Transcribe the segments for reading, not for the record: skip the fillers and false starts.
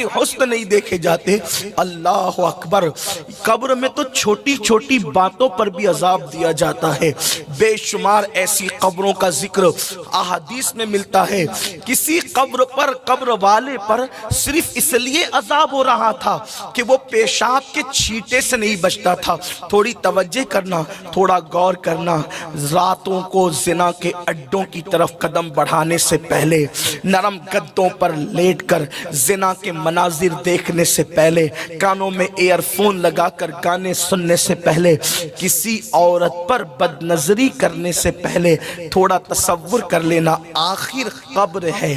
کے حسن نہیں دیکھے جاتے۔ اللہ اکبر، قبر میں تو چھوٹی چھوٹی باتوں پر بھی عذاب دیا جاتا ہے۔ بے شمار ایسی قبروں کا ذکر احادیث میں ملتا ہے۔ کسی قبر پر، قبر والے پر صرف اس لیے عذاب ہو رہا تھا کہ وہ پیشاب کے چھینٹے سے نہیں بچتا تھا۔ تھوڑی توجہ کرنا، تھوڑا غور کرنا، راتوں کو زنا کے اڈوں کی طرف قدم بڑھانے سے پہلے، نرم گدوں پر لیٹ کر زنا کے مناظر دیکھنے سے پہلے، کانوں میں ایئر فون لگا کر گانے سننے سے پہلے، کسی عورت پر بد نظری کرنے سے پہلے تھوڑا تصور کر لینا، آخر قبر ہے،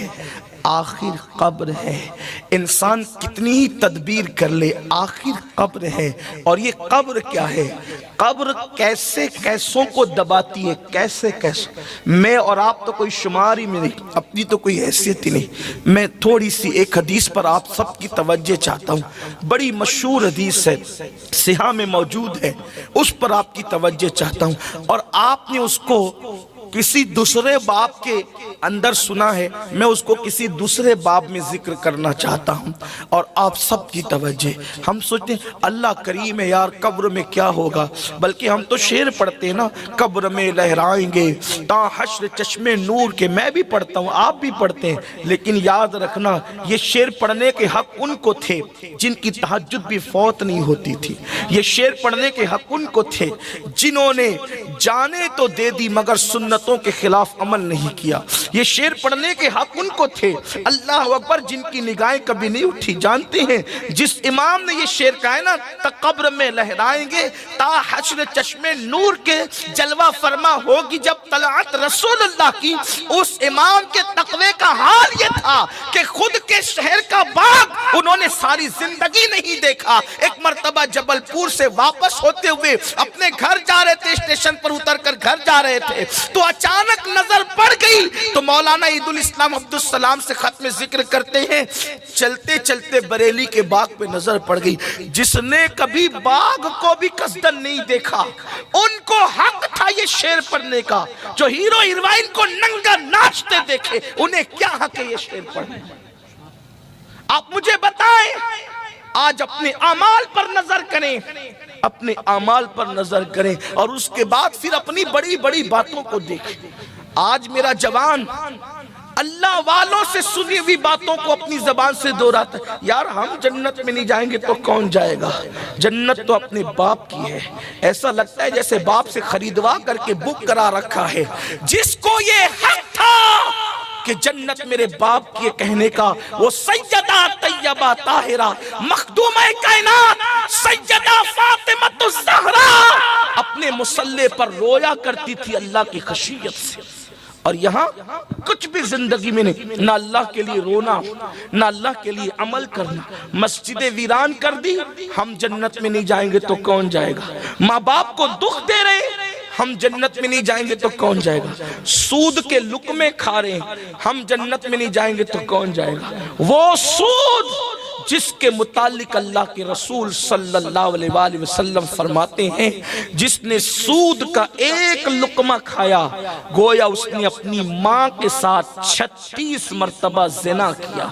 آخر قبر ہے۔ انسان کتنی ہی تدبیر کر لے، آخر قبر ہے۔ اور یہ قبر کیا ہے؟ قبر کیسے کیسوں کو دباتی ہے، کیسے کیسوں۔ میں اور آپ تو کوئی شمار ہی میں نہیں، اپنی تو کوئی حیثیت ہی نہیں۔ میں تھوڑی سی ایک حدیث پر آپ سب کی توجہ چاہتا ہوں، بڑی مشہور حدیث ہے، صحیح میں موجود ہے، اس پر آپ کی توجہ چاہتا ہوں۔ اور آپ نے اس کو کسی دوسرے باب کے اندر سنا ہے، میں اس کو کسی دوسرے باب میں ذکر کرنا چاہتا ہوں، اور آپ سب کی توجہ۔ ہم سوچتے ہیں اللہ کریم ہے یار، قبر میں کیا ہوگا، بلکہ ہم تو شعر پڑھتے ہیں نا، قبر میں لہرائیں گے تا حشر چشمے نور کے۔ میں بھی پڑھتا ہوں، آپ بھی پڑھتے ہیں، لیکن یاد رکھنا یہ شعر پڑھنے کے حق ان کو تھے جن کی تہجد بھی فوت نہیں ہوتی تھی۔ یہ شعر پڑھنے کے حق ان کو تھے جنہوں نے جانے تو دے دی مگر سنت کے خلاف عمل نہیں کیا۔ یہ شعر پڑھنے کے حق ان کو تھے، اللہ اکبر، جن کی نگاہیں کبھی نہیں اٹھی۔ جانتے ہیں جس امام نے یہ شعر کہا ہے نا، قبر میں لہرائیں گے تا حشر چشمے نور کے، جلوہ فرما ہوگی جب طلعت رسول اللہ کی، اس امام کے تقوی کا حال یہ تھا کہ خود کے شہر کا باغ انہوں نے ساری زندگی نہیں دیکھا۔ ایک مرتبہ جبل پور سے واپس ہوتے ہوئے اپنے گھر جا رہے تھے، اسٹیشن پر اتر کر گھر جا رہے تھے، تو اچانک نظر پڑ گئی تو مولانا عید الاسلام عبدالسلام سے ختم ذکر کرتے ہیں، چلتے چلتے بریلی کے باغ پہ نظر پڑ گئی۔ جس نے کبھی باغ کو بھی قصدن نہیں دیکھا، ان کو حق تھا یہ شعر پڑھنے کا۔ جو ہیرو ہیروئن کو ننگا ناچتے دیکھے، انہیں کیا حق ہے یہ شعر پڑھنے؟ آپ مجھے بتائیں، آج اپنے اعمال پر نظر کریں، اپنے اعمال پر نظر کریں، اور اس کے بعد پھر اپنی بڑی بڑی باتوں کو دیکھیں۔ آج میرا جوان اللہ والوں سے سنی ہوئی باتوں کو اپنی زبان سے دہراتا ہے، یار ہم جنت میں نہیں جائیں گے تو کون جائے گا؟ جنت تو اپنے باپ کی ہے۔ ایسا لگتا ہے جیسے باپ سے خریدوا کر کے بک کرا رکھا ہے۔ جس کو یہ حق تھا کہ جنت میرے باپ کے کہنے کا، وہ سیدہ طیبہ طاہرہ مخدومہ کائنات سیدہ فاطمہ الزہرا اپنے مصلی پر رویا کرتی تھی اللہ کی خشیت سے۔ اور یہاں کچھ بھی زندگی میں نہیں، نہ اللہ کے لیے رونا، نہ اللہ کے لیے عمل کرنا۔ مسجد ویران کر دی، ہم جنت میں نہیں جائیں گے تو کون جائے گا؟ ماں باپ کو دکھ دے رہے، ہم جنت میں نہیں جائیں گے تو کون جائے گا؟ سود کے لقمے کھا رہے ہیں، ہم جنت میں نہیں جائیں گے تو کون جائے گا؟ وہ سود جس کے متعلق اللہ کے رسول صلی اللہ علیہ وآلہ وسلم فرماتے ہیں، جس نے سود کا ایک لقمہ کھایا گویا اس نے اپنی ماں کے ساتھ 36 مرتبہ زنا کیا۔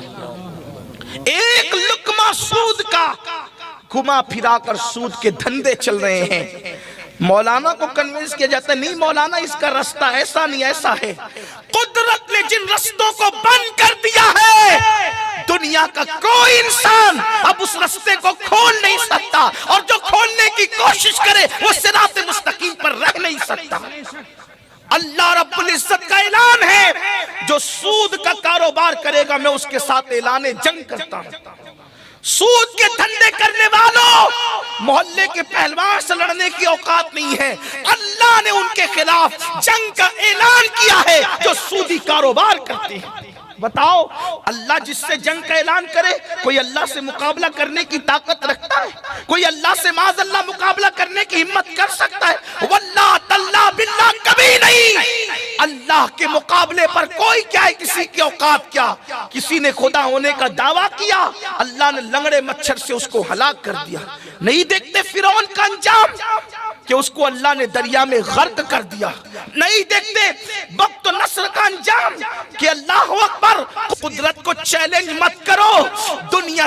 ایک لقمہ سود کا، گھما پھرا کر سود کے دھندے چل رہے ہیں۔ مولانا کو کنونس کیا جاتا ہے، نہیں مولانا اس کا رستہ ایسا نہیں، ایسا ہے۔ قدرت نے جن رستوں کو بند کر دیا ہے، دنیا کا کوئی انسان اب اس رستے کو کھول نہیں سکتا، اور جو کھولنے کی کوشش کرے وہ صراط مستقیم پر رہ نہیں سکتا۔ اللہ رب العزت کا اعلان ہے، جو سود کا کاروبار کرے گا میں اس کے ساتھ اعلان جنگ کرتا ہوں۔ سود کے دھندے کرنے والوں، محلے کے پہلوان سے لڑنے کی اوقات نہیں ہے۔ اللہ نے ان کے خلاف جنگ کا اعلان کیا ہے جو سودی کاروبار کرتے ہیں۔ بتاؤ، اللہ جس سے جنگ کا اعلان کرے، کوئی اللہ سے مقابلہ کرنے کی طاقت رکھتا ہے؟ کوئی اللہ سے معاذ اللہ مقابلہ کرنے کی ہمت کر سکتا ہے؟ واللہ تاللہ باللہ کبھی نہیں۔ اللہ کے مقابلے پر کوئی کیا ہے، کسی کی اوقات کیا؟ کسی نے خدا ہونے کا دعویٰ کیا، اللہ نے لنگڑے مچھر سے اس کو ہلاک کر دیا۔ نہیں دیکھتے فرعون کا انجام کہ اس کو اللہ نے دریا میں غرق کر دیا؟ نہیں دیکھتے بخت و نصر کا انجام کہ اللہ اکبر، قدرت کو چیلنج مت کرو، دنیا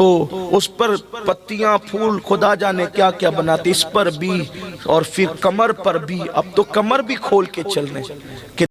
تو اس پر پتیاں پھول خدا جانے کیا کیا بناتے، اس پر بھی اور پھر کمر پر بھی، اب تو کمر بھی کھول کے چل رہے ہیں کہ